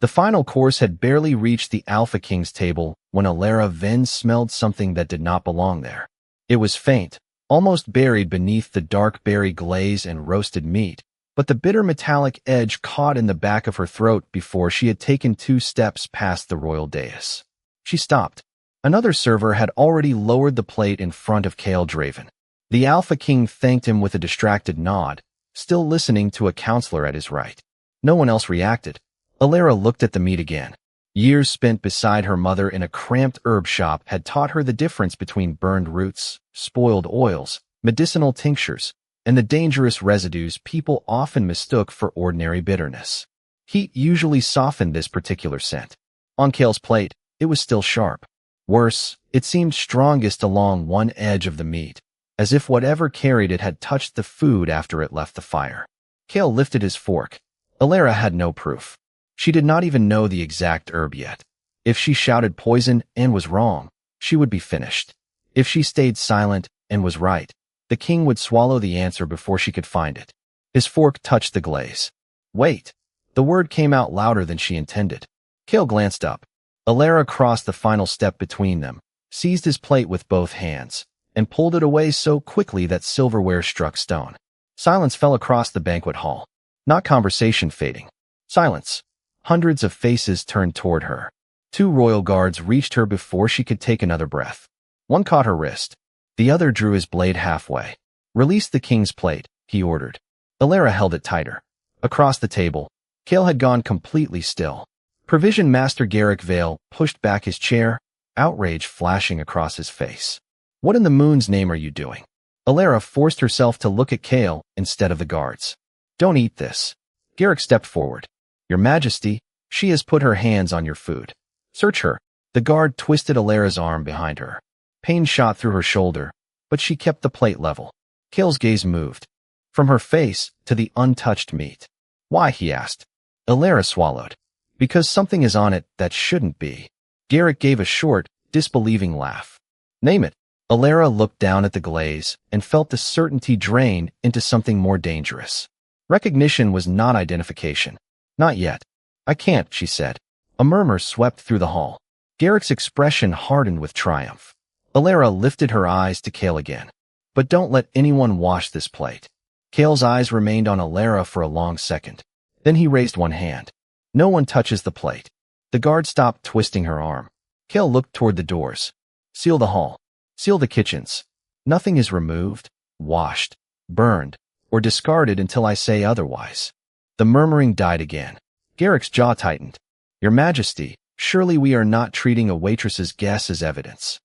The final course had barely reached the Alpha King's table when Elara Venn smelled something that did not belong there. It was faint, almost buried beneath the dark berry glaze and roasted meat, but the bitter metallic edge caught in the back of her throat before she had taken 2 steps past the royal dais. She stopped. Another server had already lowered the plate in front of Kale Draven. The Alpha King thanked him with a distracted nod, still listening to a counselor at his right. No one else reacted. Elara looked at the meat again. Years spent beside her mother in a cramped herb shop had taught her the difference between burned roots, spoiled oils, medicinal tinctures, and the dangerous residues people often mistook for ordinary bitterness. Heat usually softened this particular scent. On Kale's plate, it was still sharp. Worse, it seemed strongest along one edge of the meat, as if whatever carried it had touched the food after it left the fire. Kale lifted his fork. Elara had no proof. She did not even know the exact herb yet. If she shouted poison and was wrong, she would be finished. If she stayed silent and was right, the king would swallow the answer before she could find it. His fork touched the glaze. Wait! The word came out louder than she intended. Kale glanced up. Elara crossed the final step between them, seized his plate with both hands, and pulled it away so quickly that silverware struck stone. Silence fell across the banquet hall. Not conversation fading. Silence. Hundreds of faces turned toward her. 2 royal guards reached her before she could take another breath. One caught her wrist. The other drew his blade halfway. Release the king's plate, he ordered. Elara held it tighter. Across the table, Kale had gone completely still. Provision Master Garrick Vale pushed back his chair, outrage flashing across his face. What in the moon's name are you doing? Elara forced herself to look at Kale instead of the guards. Don't eat this. Garrick stepped forward. Your Majesty, she has put her hands on your food. Search her. The guard twisted Elara's arm behind her. Pain shot through her shoulder, but she kept the plate level. Kale's gaze moved. From her face to the untouched meat. Why, he asked. Elara swallowed. Because something is on it that shouldn't be. Garrick gave a short, disbelieving laugh. Name it. Elara looked down at the glaze and felt the certainty drain into something more dangerous. Recognition was not identification. Not yet. I can't, she said. A murmur swept through the hall. Garrick's expression hardened with triumph. Elara lifted her eyes to Kale again. But don't let anyone wash this plate. Kale's eyes remained on Elara for a long second. Then he raised one hand. No one touches the plate. The guard stopped twisting her arm. Kale looked toward the doors. Seal the hall. Seal the kitchens. Nothing is removed, washed, burned, or discarded until I say otherwise. The murmuring died again. Garrick's jaw tightened. Your Majesty, surely we are not treating a waitress's guess as evidence.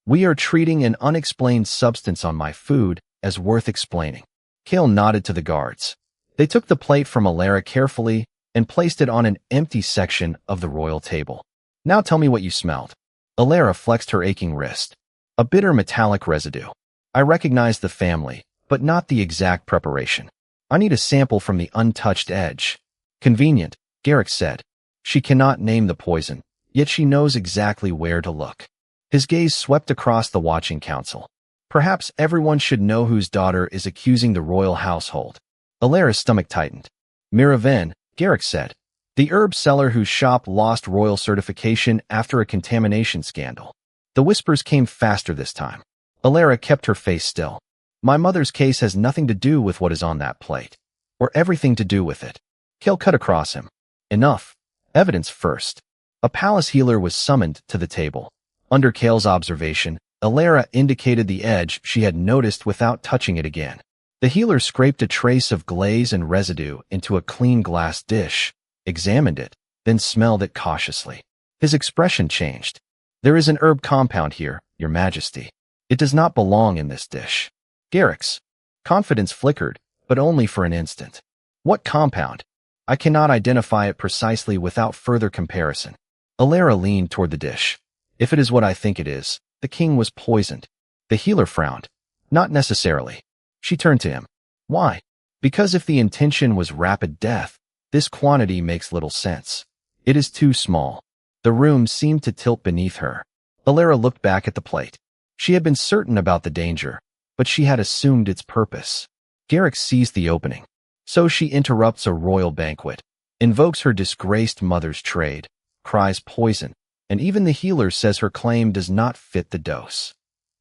We are treating an unexplained substance on my food as worth explaining. Kale nodded to the guards. They took the plate from Elara carefully and placed it on an empty section of the royal table. Now tell me what you smelled. Elara flexed her aching wrist. A bitter metallic residue. I recognize the family, but not the exact preparation. I need a sample from the untouched edge. Convenient, Garrick said. She cannot name the poison, yet she knows exactly where to look. His gaze swept across the watching council. Perhaps everyone should know whose daughter is accusing the royal household. Elara's stomach tightened. Elara Venn, Garrick said. The herb seller whose shop lost royal certification after a contamination scandal. The whispers came faster this time. Elara kept her face still. My mother's case has nothing to do with what is on that plate. Or everything to do with it. Kale cut across him. Enough. Evidence first. A palace healer was summoned to the table. Under Kale's observation, Elara indicated the edge she had noticed without touching it again. The healer scraped a trace of glaze and residue into a clean glass dish, examined it, then smelled it cautiously. His expression changed. There is an herb compound here, Your Majesty. It does not belong in this dish. Garrick's confidence flickered, but only for an instant. What compound? I cannot identify it precisely without further comparison. Elara leaned toward the dish. If it is what I think it is, the king was poisoned. The healer frowned. Not necessarily. She turned to him. Why? Because if the intention was rapid death, this quantity makes little sense. It is too small. The room seemed to tilt beneath her. Elara looked back at the plate. She had been certain about the danger, but she had assumed its purpose. Garrick seized the opening. So she interrupts a royal banquet. invokes her disgraced mother's trade, cries poison, and even the healer says her claim does not fit the dose.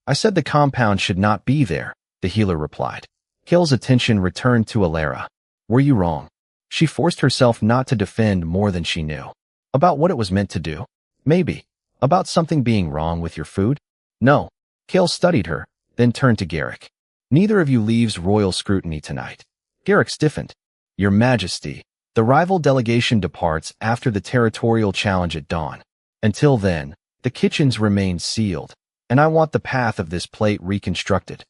I said the compound should not be there, the healer replied. Kale's attention returned to Elara. Were you wrong? She forced herself not to defend more than she knew. About what it was meant to do? Maybe. About something being wrong with your food? No. Kale studied her, then turned to Garrick. Neither of you leaves royal scrutiny tonight. Garrick stiffened. Your Majesty, the rival delegation departs after the territorial challenge at dawn. Until then, the kitchens remain sealed, and I want the path of this plate reconstructed.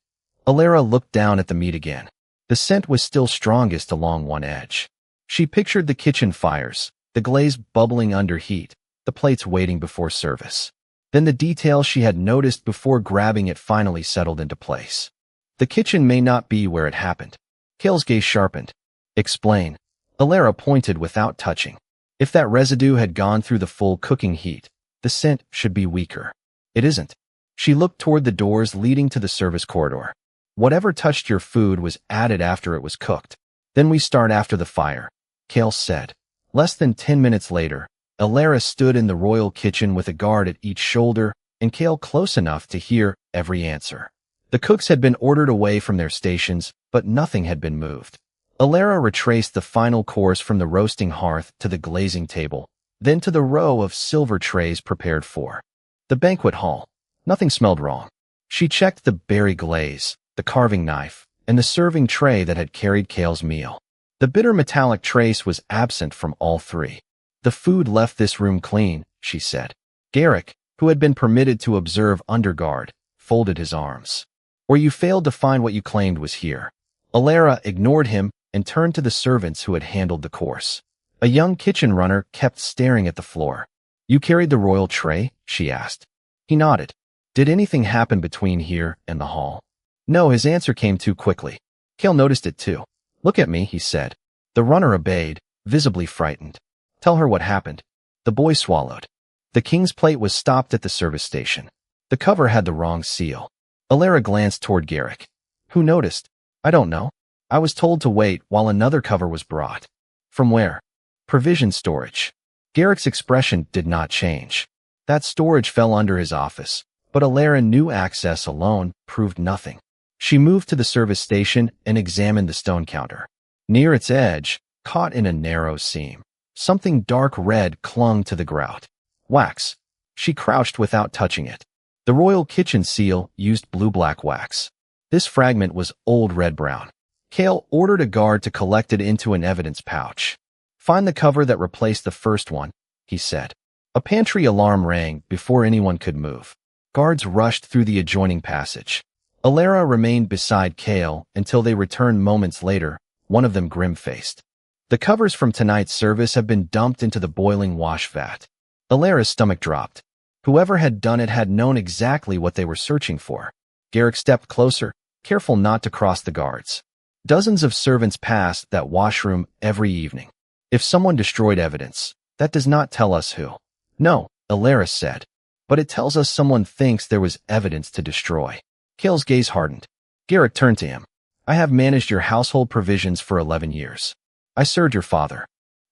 Elara looked down at the meat again. The scent was still strongest along one edge. She pictured the kitchen fires, the glaze bubbling under heat, the plates waiting before service. Then the detail she had noticed before grabbing it finally settled into place. The kitchen may not be where it happened. Kale's gaze sharpened. Explain. Elara pointed without touching. If that residue had gone through the full cooking heat, the scent should be weaker. It isn't. She looked toward the doors leading to the service corridor. Whatever touched your food was added after it was cooked. Then we start after the fire, Kale said. Less than 10 minutes later, Elara stood in the royal kitchen with a guard at each shoulder and Kale close enough to hear every answer. The cooks had been ordered away from their stations, but nothing had been moved. Elara retraced the final course from the roasting hearth to the glazing table, then to the row of silver trays prepared for the banquet hall. Nothing smelled wrong. She checked the berry glaze, the carving knife, and the serving tray that had carried Kale's meal. The bitter metallic trace was absent from all three. The food left this room clean, she said. Garrick, who had been permitted to observe under guard, folded his arms. Or you failed to find what you claimed was here. Elara ignored him and turned to the servants who had handled the course. A young kitchen runner kept staring at the floor. You carried the royal tray? She asked. He nodded. Did anything happen between here and the hall? No, his answer came too quickly. Kale noticed it too. Look at me, he said. The runner obeyed, visibly frightened. Tell her what happened. The boy swallowed. The king's plate was stopped at the service station. The cover had the wrong seal. Elara glanced toward Garrick. Who noticed? I don't know. I was told to wait while another cover was brought. From where? Provision storage. Garrick's expression did not change. That storage fell under his office, but Elara knew access alone proved nothing. She moved to the service station and examined the stone counter. Near its edge, caught in a narrow seam, something dark red clung to the grout. Wax. She crouched without touching it. The royal kitchen seal used blue-black wax. This fragment was old red-brown. Kale ordered a guard to collect it into an evidence pouch. Find the cover that replaced the first one, he said. A pantry alarm rang before anyone could move. Guards rushed through the adjoining passage. Elara remained beside Kale until they returned moments later, one of them grim-faced. The covers from tonight's service have been dumped into the boiling wash vat. Elara's stomach dropped. Whoever had done it had known exactly what they were searching for. Garrick stepped closer, careful not to cross the guards. Dozens of servants passed that washroom every evening. If someone destroyed evidence, that does not tell us who. No, Elara said. But it tells us someone thinks there was evidence to destroy. Kale's gaze hardened. Garrick turned to him. I have managed your household provisions for 11 years. I served your father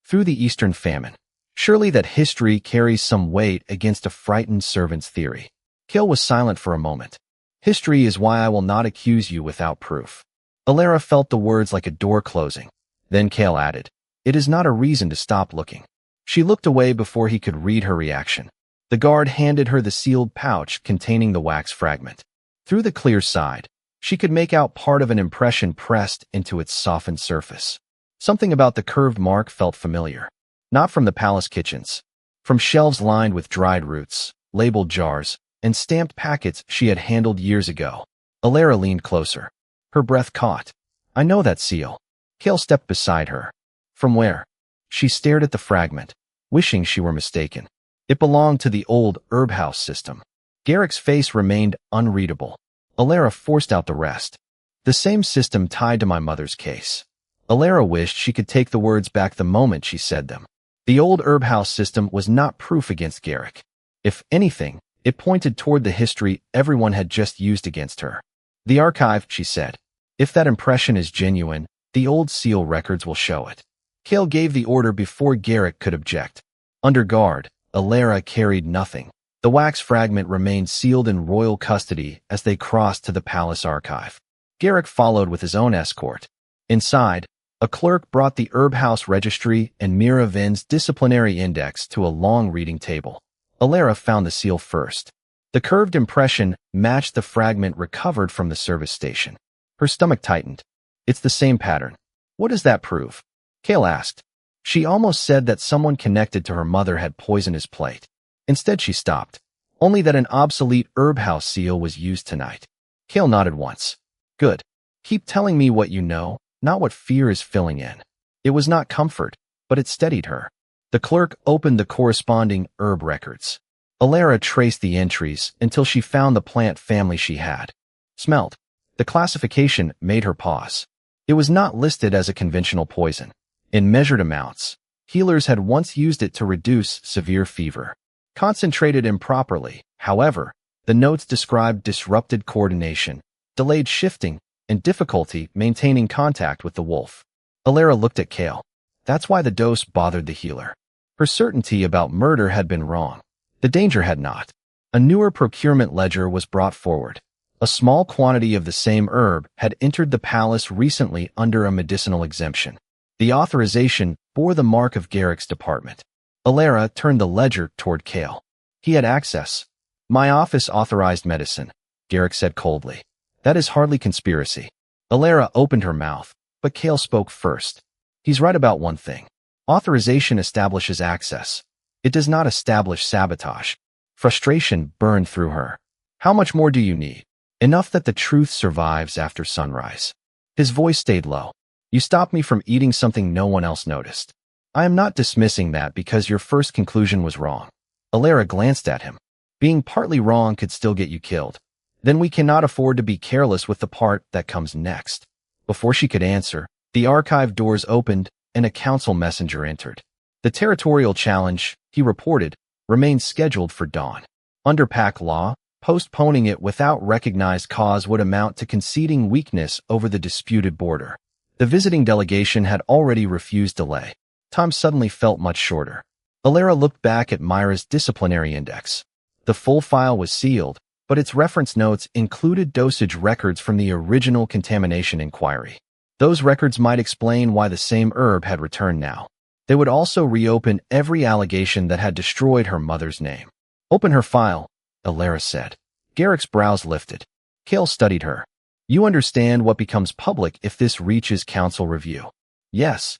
through the Eastern famine. Surely that history carries some weight against a frightened servant's theory. Kale was silent for a moment. History is why I will not accuse you without proof. Elara felt the words like a door closing. Then Kale added, it is not a reason to stop looking. She looked away before he could read her reaction. The guard handed her the sealed pouch containing the wax fragment. Through the clear side, she could make out part of an impression pressed into its softened surface. Something about the curved mark felt familiar. Not from the palace kitchens. From shelves lined with dried roots, labeled jars, and stamped packets she had handled years ago. Elara leaned closer. Her breath caught. I know that seal. Kale stepped beside her. From where? She stared at the fragment, wishing she were mistaken. It belonged to the old herb house system. Garrick's face remained unreadable. Elara forced out the rest. The same system tied to my mother's case. Elara wished she could take the words back the moment she said them. The old herb house system was not proof against Garrick. If anything, it pointed toward the history everyone had just used against her. The archive, she said. If that impression is genuine, the old seal records will show it. Kale gave the order before Garrick could object. Under guard, Elara carried nothing. The wax fragment remained sealed in royal custody as they crossed to the palace archive. Garrick followed with his own escort. Inside, a clerk brought the herb house registry and Elara Venn's disciplinary index to a long reading table. Elara found the seal first. The curved impression matched the fragment recovered from the service station. Her stomach tightened. It's the same pattern. What does that prove? Kale asked. She almost said that someone connected to her mother had poisoned his plate. Instead, she stopped. Only that an obsolete herb house seal was used tonight. Kale nodded once. Good. Keep telling me what you know, not what fear is filling in. It was not comfort, but it steadied her. The clerk opened the corresponding herb records. Elara traced the entries until she found the plant family she had. Smelled. The classification made her pause. It was not listed as a conventional poison. In measured amounts, healers had once used it to reduce severe fever. Concentrated improperly, however, the notes described disrupted coordination, delayed shifting, and difficulty maintaining contact with the wolf. Elara looked at Kale. That's why the dose bothered the healer. Her certainty about murder had been wrong. The danger had not. A newer procurement ledger was brought forward. A small quantity of the same herb had entered the palace recently under a medicinal exemption. The authorization bore the mark of Garrick's department. Elara turned the ledger toward Kale. He had access. My office authorized medicine, Garrick said coldly. That is hardly conspiracy. Elara opened her mouth, but Kale spoke first. He's right about one thing. Authorization establishes access. It does not establish sabotage. Frustration burned through her. How much more do you need? Enough that the truth survives after sunrise. His voice stayed low. You stopped me from eating something no one else noticed. I am not dismissing that because your first conclusion was wrong. Elara glanced at him. Being partly wrong could still get you killed. Then we cannot afford to be careless with the part that comes next. Before she could answer, the archive doors opened and a council messenger entered. The territorial challenge, he reported, remained scheduled for dawn. Under pack law, postponing it without recognized cause would amount to conceding weakness over the disputed border. The visiting delegation had already refused delay. Time suddenly felt much shorter. Elara looked back at Myra's disciplinary index. The full file was sealed, but its reference notes included dosage records from the original contamination inquiry. Those records might explain why the same herb had returned now. They would also reopen every allegation that had destroyed her mother's name. Open her file, Elara said. Garrick's brows lifted. Kale studied her. You understand what becomes public if this reaches council review. Yes.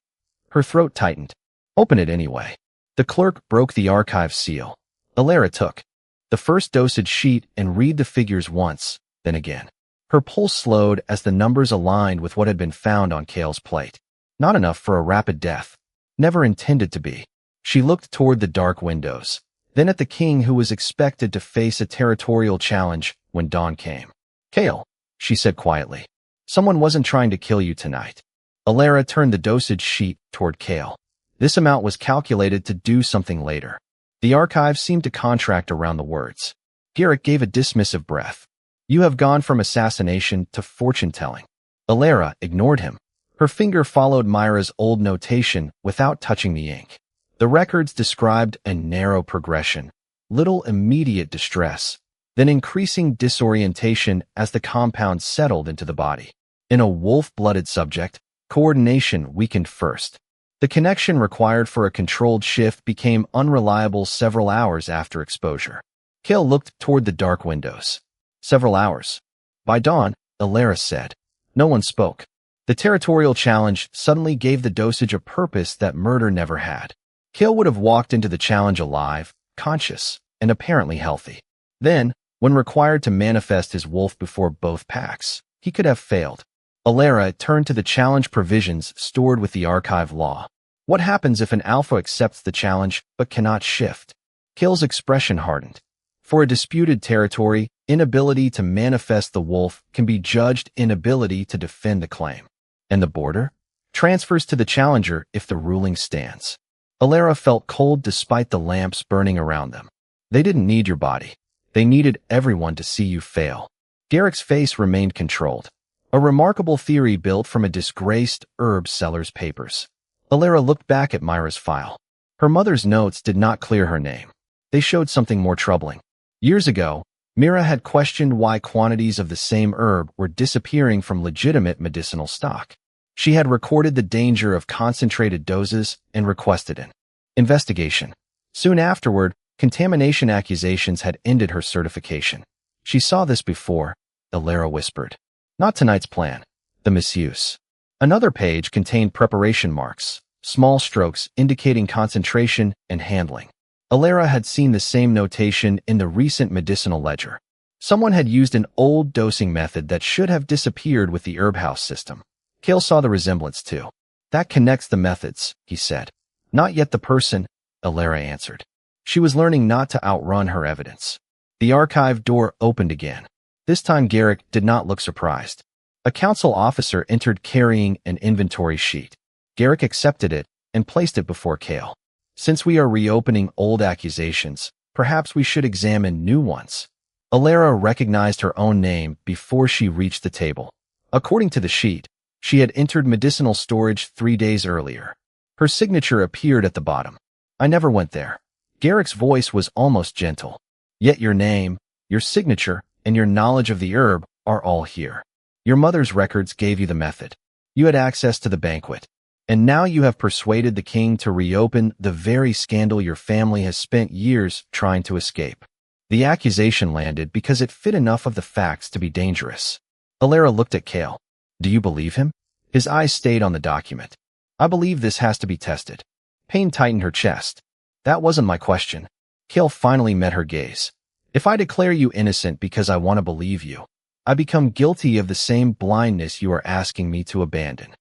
Her throat tightened. Open it anyway. The clerk broke the archive seal. Elara took the first dosage sheet and read the figures once, then again. Her pulse slowed as the numbers aligned with what had been found on Kale's plate. Not enough for a rapid death. Never intended to be. She looked toward the dark windows, then at the king who was expected to face a territorial challenge when dawn came. Kale, she said quietly. Someone wasn't trying to kill you tonight. Elara turned the dosage sheet toward Kale. This amount was calculated to do something later. The archive seemed to contract around the words. Garrick gave a dismissive breath. You have gone from assassination to fortune-telling. Elara ignored him. Her finger followed Myra's old notation without touching the ink. The records described a narrow progression, little immediate distress, then increasing disorientation as the compound settled into the body. In a wolf-blooded subject, coordination weakened first. The connection required for a controlled shift became unreliable several hours after exposure. Kale looked toward the dark windows. Several hours. By dawn, Elara said. No one spoke. The territorial challenge suddenly gave the dosage a purpose that murder never had. Kale would have walked into the challenge alive, conscious, and apparently healthy. Then, when required to manifest his wolf before both packs, he could have failed. Elara turned to the challenge provisions stored with the archive law. What happens if an alpha accepts the challenge but cannot shift? Kale's expression hardened. For a disputed territory, inability to manifest the wolf can be judged inability to defend the claim. And the border? Transfers to the challenger if the ruling stands. Elara felt cold despite the lamps burning around them. They didn't need your body. They needed everyone to see you fail. Garrick's face remained controlled. A remarkable theory built from a disgraced herb seller's papers. Elara looked back at Myra's file. Her mother's notes did not clear her name. They showed something more troubling. Years ago, Mira had questioned why quantities of the same herb were disappearing from legitimate medicinal stock. She had recorded the danger of concentrated doses and requested an investigation. Soon afterward, contamination accusations had ended her certification. She saw this before, Elara whispered. Not tonight's plan. The misuse. Another page contained preparation marks, small strokes indicating concentration and handling. Elara had seen the same notation in the recent medicinal ledger. Someone had used an old dosing method that should have disappeared with the herb house system. Cale saw the resemblance too. That connects the methods, he said. Not yet the person, Elara answered. She was learning not to outrun her evidence. The archive door opened again. This time Garrick did not look surprised. A council officer entered carrying an inventory sheet. Garrick accepted it and placed it before Cale. Since we are reopening old accusations, perhaps we should examine new ones. Elara recognized her own name before she reached the table. According to the sheet, she had entered medicinal storage 3 days earlier. Her signature appeared at the bottom. I never went there. Garrick's voice was almost gentle. Yet your name, your signature, and your knowledge of the herb are all here. Your mother's records gave you the method. You had access to the banquet. And now you have persuaded the king to reopen the very scandal your family has spent years trying to escape. The accusation landed because it fit enough of the facts to be dangerous. Elara looked at Cale. Do you believe him? His eyes stayed on the document. I believe this has to be tested. Pain tightened her chest. That wasn't my question. Cale finally met her gaze. If I declare you innocent because I want to believe you, I become guilty of the same blindness you are asking me to abandon.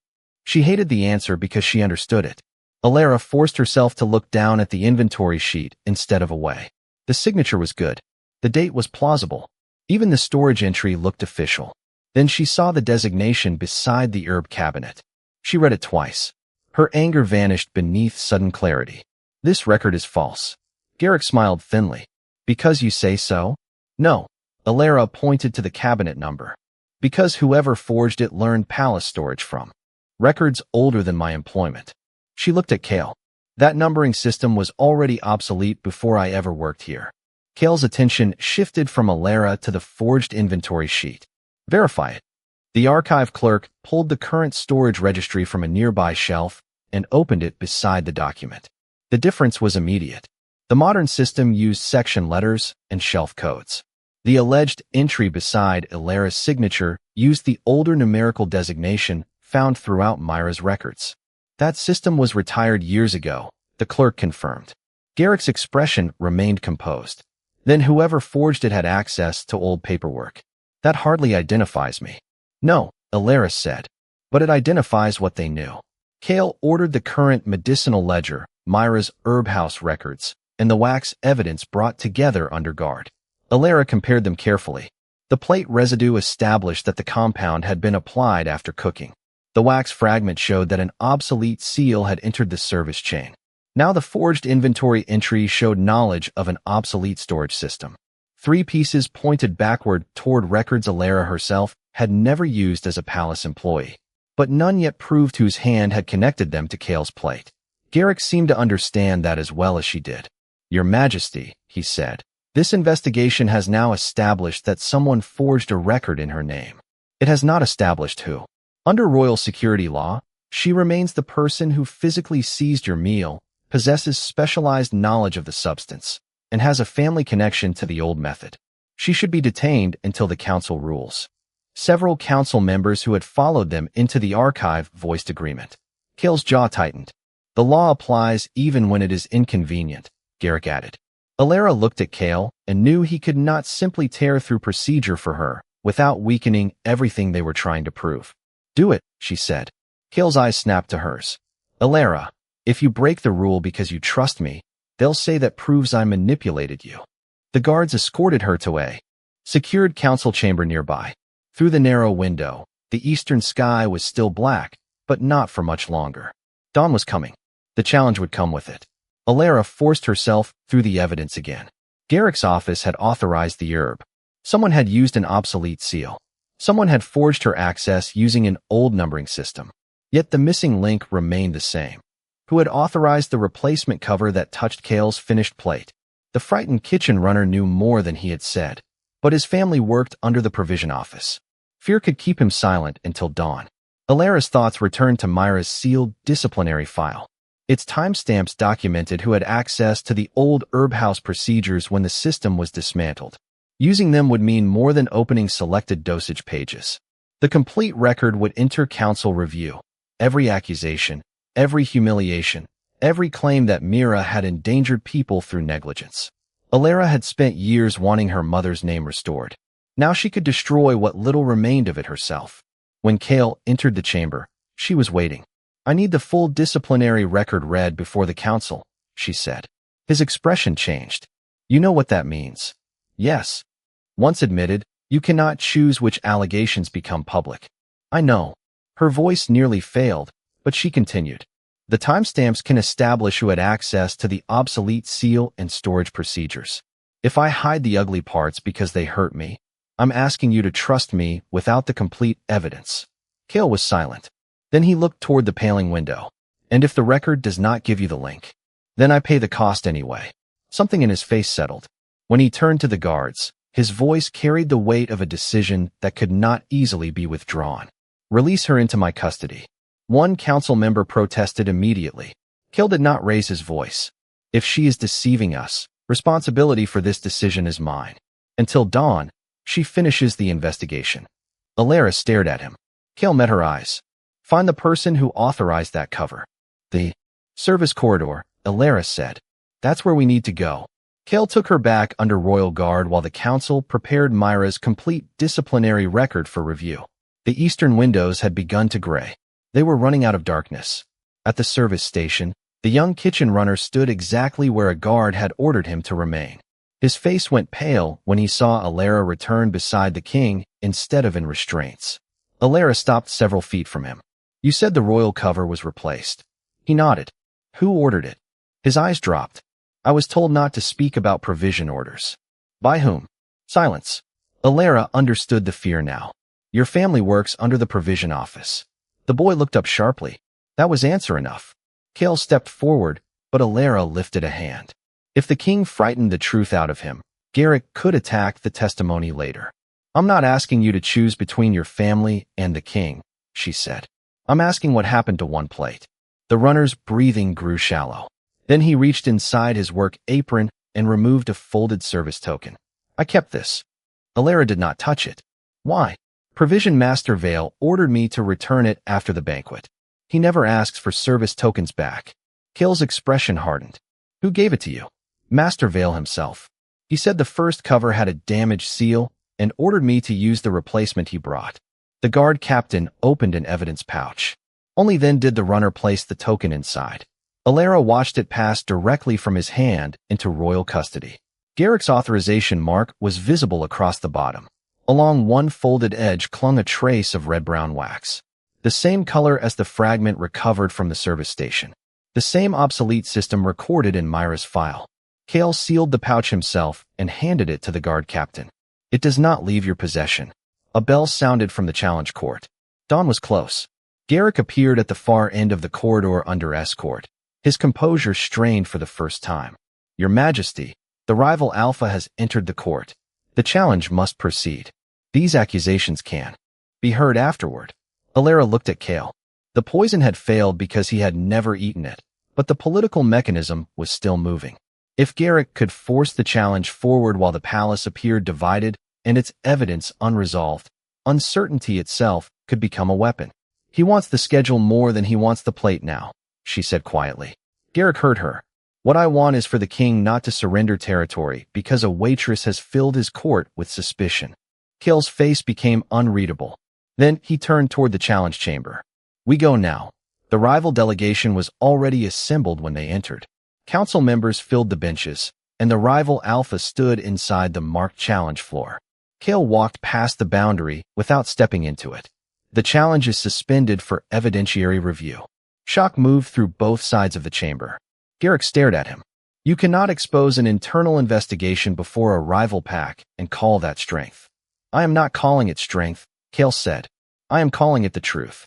She hated the answer because she understood it. Elara forced herself to look down at the inventory sheet instead of away. The signature was good. The date was plausible. Even the storage entry looked official. Then she saw the designation beside the herb cabinet. She read it twice. Her anger vanished beneath sudden clarity. This record is false. Garrick smiled thinly. Because you say so? No. Elara pointed to the cabinet number. Because whoever forged it learned palace storage from. Records older than my employment. She looked at Cale. That numbering system was already obsolete before I ever worked here. Cale's attention shifted from Elara to the forged inventory sheet. Verify it. The archive clerk pulled the current storage registry from a nearby shelf and opened it beside the document. The difference was immediate. The modern system used section letters and shelf codes. The alleged entry beside Elara's signature used the older numerical designation found throughout Myra's records. That system was retired years ago, the clerk confirmed. Garrick's expression remained composed. Then whoever forged it had access to old paperwork. That hardly identifies me. No, Elara said. But it identifies what they knew. Cale ordered the current medicinal ledger, Myra's herb house records, and the wax evidence brought together under guard. Elara compared them carefully. The plate residue established that the compound had been applied after cooking. The wax fragment showed that an obsolete seal had entered the service chain. Now the forged inventory entry showed knowledge of an obsolete storage system. 3 pieces pointed backward toward records Elara herself had never used as a palace employee. But none yet proved whose hand had connected them to Cale's plate. Garrick seemed to understand that as well as she did. Your Majesty, he said, this investigation has now established that someone forged a record in her name. It has not established who. Under royal security law, she remains the person who physically seized your meal, possesses specialized knowledge of the substance, and has a family connection to the old method. She should be detained until the council rules. Several council members who had followed them into the archive voiced agreement. Cale's jaw tightened. The law applies even when it is inconvenient, Garrick added. Elara looked at Cale and knew he could not simply tear through procedure for her without weakening everything they were trying to prove. Do it, she said. Cale's eyes snapped to hers. Elara, if you break the rule because you trust me, they'll say that proves I manipulated you. The guards escorted her to a secured council chamber nearby. Through the narrow window, the eastern sky was still black, but not for much longer. Dawn was coming. The challenge would come with it. Elara forced herself through the evidence again. Garrick's office had authorized the herb. Someone had used an obsolete seal. Someone had forged her access using an old numbering system. Yet the missing link remained the same. who had authorized the replacement cover that touched Kale's finished plate. The frightened kitchen runner knew more than he had said, but his family worked under the provision office. Fear could keep him silent until dawn. Elara's thoughts returned to Myra's sealed disciplinary file. Its timestamps documented who had access to the old herb house procedures when the system was dismantled. Using them would mean more than opening selected dosage pages. The complete record would enter council review. Every accusation, every humiliation, every claim that Mira had endangered people through negligence. Elara had spent years wanting her mother's name restored. Now she could destroy what little remained of it herself. When Kale entered the chamber, she was waiting. "I need the full disciplinary record read before the council," she said. His expression changed. "You know what that means." "Yes." Once admitted, you cannot choose which allegations become public. "I know." Her voice nearly failed, but she continued. "The timestamps can establish who had access to the obsolete seal and storage procedures. If I hide the ugly parts because they hurt me, I'm asking you to trust me without the complete evidence." Kale was silent. Then he looked toward the paling window. "And if the record does not give you the link, then I pay the cost anyway." Something in his face settled. When he turned to the guards, his voice carried the weight of a decision that could not easily be withdrawn. "Release her into my custody." One council member protested immediately. Kale did not raise his voice. "If she is deceiving us, responsibility for this decision is mine. Until dawn, she finishes the investigation." Elara stared at him. Kale met her eyes. "Find the person who authorized that cover." "The service corridor," Elara said. "That's where we need to go." Kale took her back under royal guard while the council prepared Myra's complete disciplinary record for review. The eastern windows had begun to gray. They were running out of darkness. At the service station, the young kitchen runner stood exactly where a guard had ordered him to remain. His face went pale when he saw Elara return beside the king instead of in restraints. Elara stopped several feet from him. "You said the royal cover was replaced." He nodded. "Who ordered it?" His eyes dropped. "I was told not to speak about provision orders." "By whom?" Silence. Elara understood the fear now. "Your family works under the provision office." The boy looked up sharply. That was answer enough. Kale stepped forward, but Elara lifted a hand. If the king frightened the truth out of him, Garrick could attack the testimony later. "I'm not asking you to choose between your family and the king," she said. "I'm asking what happened to one plate." The runner's breathing grew shallow. Then he reached inside his work apron and removed a folded service token. "I kept this." Elara did not touch it. "Why?" "Provision Master Vale ordered me to return it after the banquet. He never asks for service tokens back." Kale's expression hardened. "Who gave it to you?" "Master Vale himself. He said the first cover had a damaged seal and ordered me to use the replacement he brought." The guard captain opened an evidence pouch. Only then did the runner place the token inside. Elara watched it pass directly from his hand into royal custody. Garrick's authorization mark was visible across the bottom. Along one folded edge clung a trace of red-brown wax, the same color as the fragment recovered from the service station. The same obsolete system recorded in Myra's file. Kale sealed the pouch himself and handed it to the guard captain. "It does not leave your possession." A bell sounded from the challenge court. Dawn was close. Garrick appeared at the far end of the corridor under escort, his composure strained for the first time. "Your Majesty, the rival Alpha has entered the court. The challenge must proceed. These accusations can be heard afterward." Elara looked at Kale. The poison had failed because he had never eaten it, but the political mechanism was still moving. If Garrick could force the challenge forward while the palace appeared divided and its evidence unresolved, uncertainty itself could become a weapon. "He wants the schedule more than he wants the plate now," she said quietly. Garrick heard her. "What I want is for the king not to surrender territory because a waitress has filled his court with suspicion." Kale's face became unreadable. Then he turned toward the challenge chamber. "We go now." The rival delegation was already assembled when they entered. Council members filled the benches, and the rival Alpha stood inside the marked challenge floor. Kale walked past the boundary without stepping into it. "The challenge is suspended for evidentiary review." Shock moved through both sides of the chamber. Garrick stared at him. "You cannot expose an internal investigation before a rival pack and call that strength." "I am not calling it strength," Kale said. "I am calling it the truth."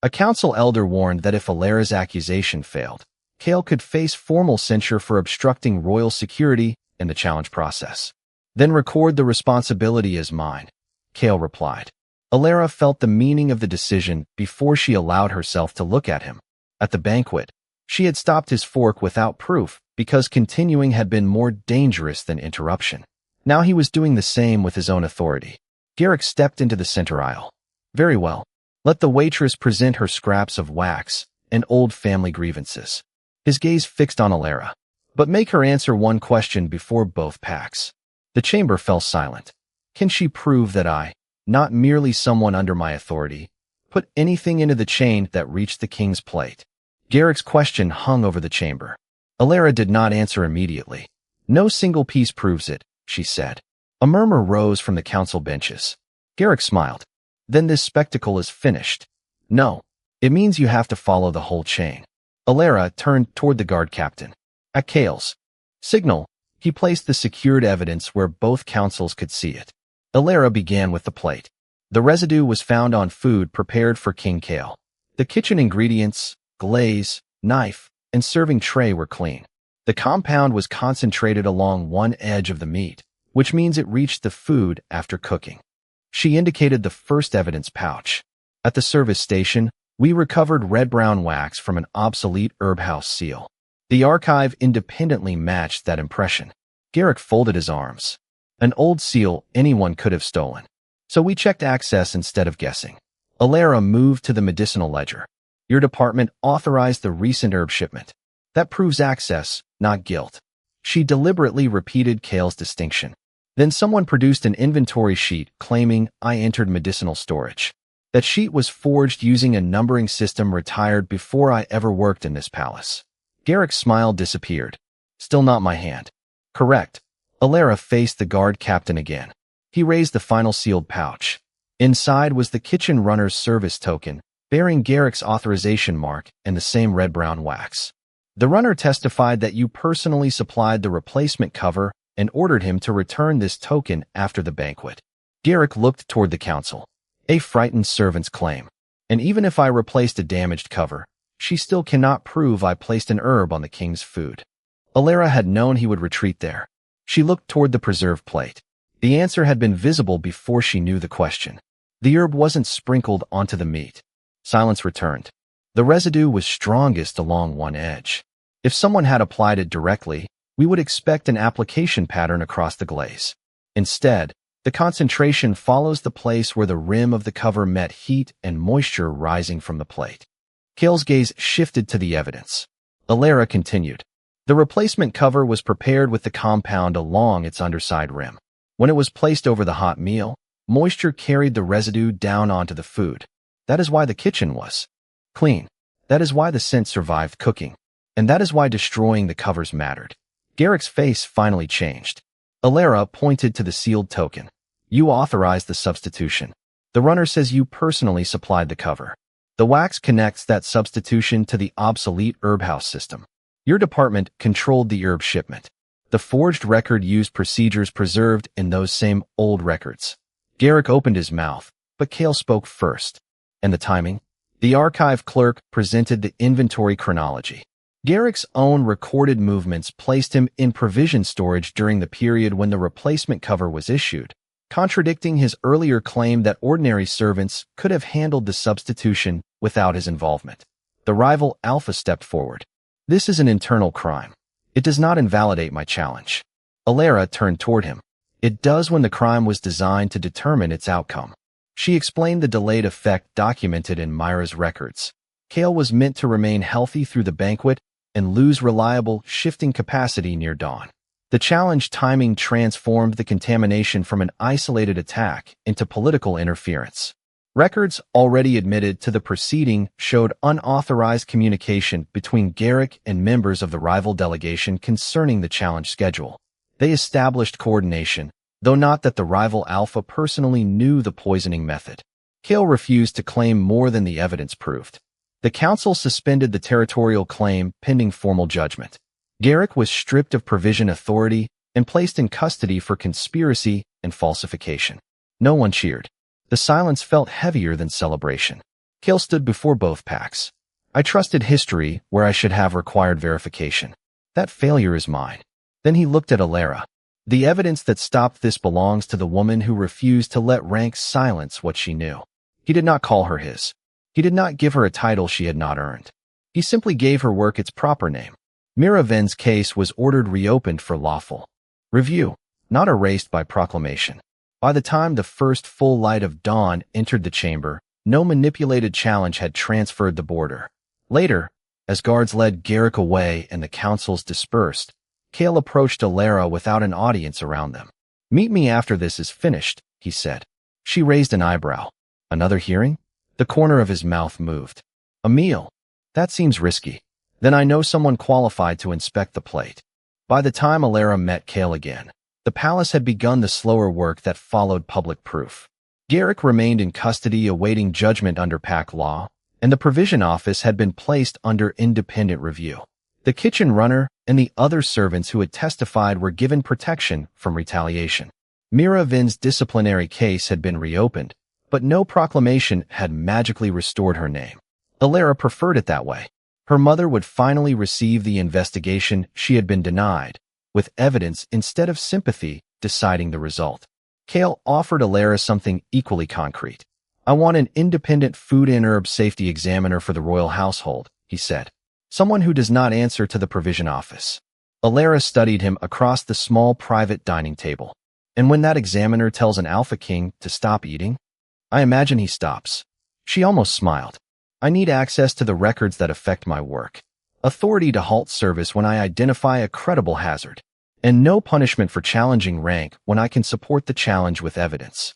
A council elder warned that if Elara's accusation failed, Kale could face formal censure for obstructing royal security in the challenge process. Then record the responsibility as mine, Kale replied. Elara felt the meaning of the decision before she allowed herself to look at him. At the banquet, she had stopped his fork without proof because continuing had been more dangerous than interruption. Now he was doing the same with his own authority. Garrick stepped into the center aisle. Very well. Let the waitress present her scraps of wax and old family grievances. His gaze fixed on Elara. But make her answer one question before both packs. The chamber fell silent. Can she prove that I, not merely someone under my authority, put anything into the chain that reached the king's plate? Garrick's question hung over the chamber. Elara did not answer immediately. No single piece proves it, she said. A murmur rose from the council benches. Garrick smiled. Then this spectacle is finished. No. It means you have to follow the whole chain. Elara turned toward the guard captain. At Kale's signal, he placed the secured evidence where both councils could see it. Elara began with the plate. The residue was found on food prepared for King Kale. The kitchen ingredients, glaze, knife, and serving tray were clean. The compound was concentrated along one edge of the meat, which means it reached the food after cooking. She indicated the first evidence pouch. At the service station, we recovered red-brown wax from an obsolete herb house seal. The archive independently matched that impression. Garrick folded his arms. An old seal anyone could have stolen. So we checked access instead of guessing. Elara moved to the medicinal ledger. Your department authorized the recent herb shipment. That proves access, not guilt. She deliberately repeated Kale's distinction. Then someone produced an inventory sheet claiming I entered medicinal storage. That sheet was forged using a numbering system retired before I ever worked in this palace. Garrick's smile disappeared. Still not my hand. Correct. Elara faced the guard captain again. He raised the final sealed pouch. Inside was the kitchen runner's service token, bearing Garrick's authorization mark and the same red-brown wax. The runner testified that you personally supplied the replacement cover and ordered him to return this token after the banquet. Garrick looked toward the council. A frightened servant's claim. And even if I replaced a damaged cover, she still cannot prove I placed an herb on the king's food. Elara had known he would retreat there. She looked toward the preserved plate. The answer had been visible before she knew the question. The herb wasn't sprinkled onto the meat. Silence returned. The residue was strongest along one edge. If someone had applied it directly, we would expect an application pattern across the glaze. Instead, the concentration follows the place where the rim of the cover met heat and moisture rising from the plate. Kale's gaze shifted to the evidence. Elara continued. The replacement cover was prepared with the compound along its underside rim. When it was placed over the hot meal, moisture carried the residue down onto the food. That is why the kitchen was clean. That is why the scent survived cooking. And that is why destroying the covers mattered. Garrick's face finally changed. Elara pointed to the sealed token. You authorized the substitution. The runner says you personally supplied the cover. The wax connects that substitution to the obsolete herb house system. Your department controlled the herb shipment. The forged record used procedures preserved in those same old records. Garrick opened his mouth, but Kale spoke first. And the timing? The archive clerk presented the inventory chronology. Garrick's own recorded movements placed him in provision storage during the period when the replacement cover was issued, contradicting his earlier claim that ordinary servants could have handled the substitution without his involvement. The rival Alpha stepped forward. This is an internal crime. It does not invalidate my challenge. Elara turned toward him. It does when the crime was designed to determine its outcome. She explained the delayed effect documented in Myra's records. Kale was meant to remain healthy through the banquet and lose reliable, shifting capacity near dawn. The challenge timing transformed the contamination from an isolated attack into political interference. Records already admitted to the proceeding showed unauthorized communication between Garrick and members of the rival delegation concerning the challenge schedule. They established coordination, though not that the rival Alpha personally knew the poisoning method. Kale refused to claim more than the evidence proved. The council suspended the territorial claim pending formal judgment. Garrick was stripped of provision authority and placed in custody for conspiracy and falsification. No one cheered. The silence felt heavier than celebration. Kale stood before both packs. I trusted history where I should have required verification. That failure is mine. Then he looked at Elara. The evidence that stopped this belongs to the woman who refused to let rank silence what she knew. He did not call her his. He did not give her a title she had not earned. He simply gave her work its proper name. Elara Venn's case was ordered reopened for lawful review, not erased by proclamation. By the time the first full light of dawn entered the chamber, no manipulated challenge had transferred the border. Later, as guards led Garrick away and the councils dispersed, Cale approached Elara without an audience around them. "Meet me after this is finished," he said. She raised an eyebrow. "Another hearing?" The corner of his mouth moved. "A meal? That seems risky. Then I know someone qualified to inspect the plate." By the time Elara met Cale again, the palace had begun the slower work that followed public proof. Garrick remained in custody awaiting judgment under pack law, and the provision office had been placed under independent review. The kitchen runner and the other servants who had testified were given protection from retaliation. Elara Venn's disciplinary case had been reopened, but no proclamation had magically restored her name. Elara preferred it that way. Her mother would finally receive the investigation she had been denied, with evidence instead of sympathy deciding the result. Cale offered Elara something equally concrete. "I want an independent food and herb safety examiner for the royal household," he said. "Someone who does not answer to the provision office." Elara studied him across the small private dining table. "And when that examiner tells an Alpha King to stop eating, I imagine he stops." She almost smiled. "I need access to the records that affect my work. Authority to halt service when I identify a credible hazard. And no punishment for challenging rank when I can support the challenge with evidence."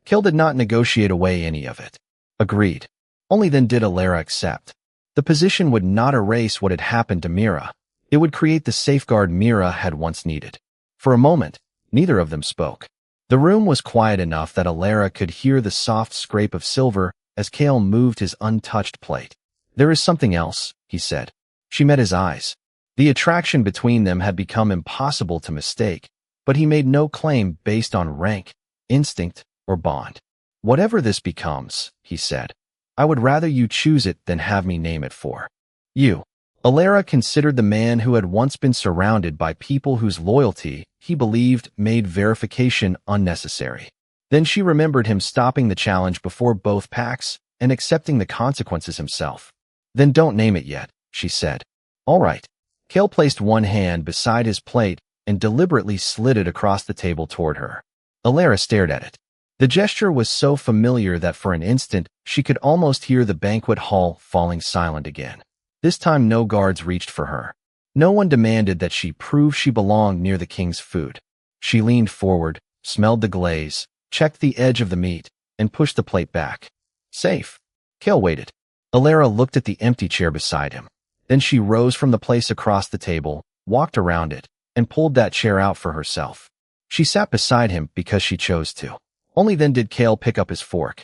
Cale did not negotiate away any of it. Agreed. Only then did Elara accept. The position would not erase what had happened to Elara. It would create the safeguard Elara had once needed. For a moment, neither of them spoke. The room was quiet enough that Elara could hear the soft scrape of silver as Cale moved his untouched plate. "There is something else," he said. She met his eyes. The attraction between them had become impossible to mistake, but he made no claim based on rank, instinct, or bond. "Whatever this becomes," he said, "I would rather you choose it than have me name it for you." Elara considered the man who had once been surrounded by people whose loyalty, he believed, made verification unnecessary. Then she remembered him stopping the challenge before both packs and accepting the consequences himself. "Then don't name it yet," she said. "All right." Cale placed one hand beside his plate and deliberately slid it across the table toward her. Elara stared at it. The gesture was so familiar that for an instant she could almost hear the banquet hall falling silent again. This time no guards reached for her. No one demanded that she prove she belonged near the king's food. She leaned forward, smelled the glaze, checked the edge of the meat, and pushed the plate back. "Safe." Cale waited. Elara looked at the empty chair beside him. Then she rose from the place across the table, walked around it, and pulled that chair out for herself. She sat beside him because she chose to. Only then did Cale pick up his fork.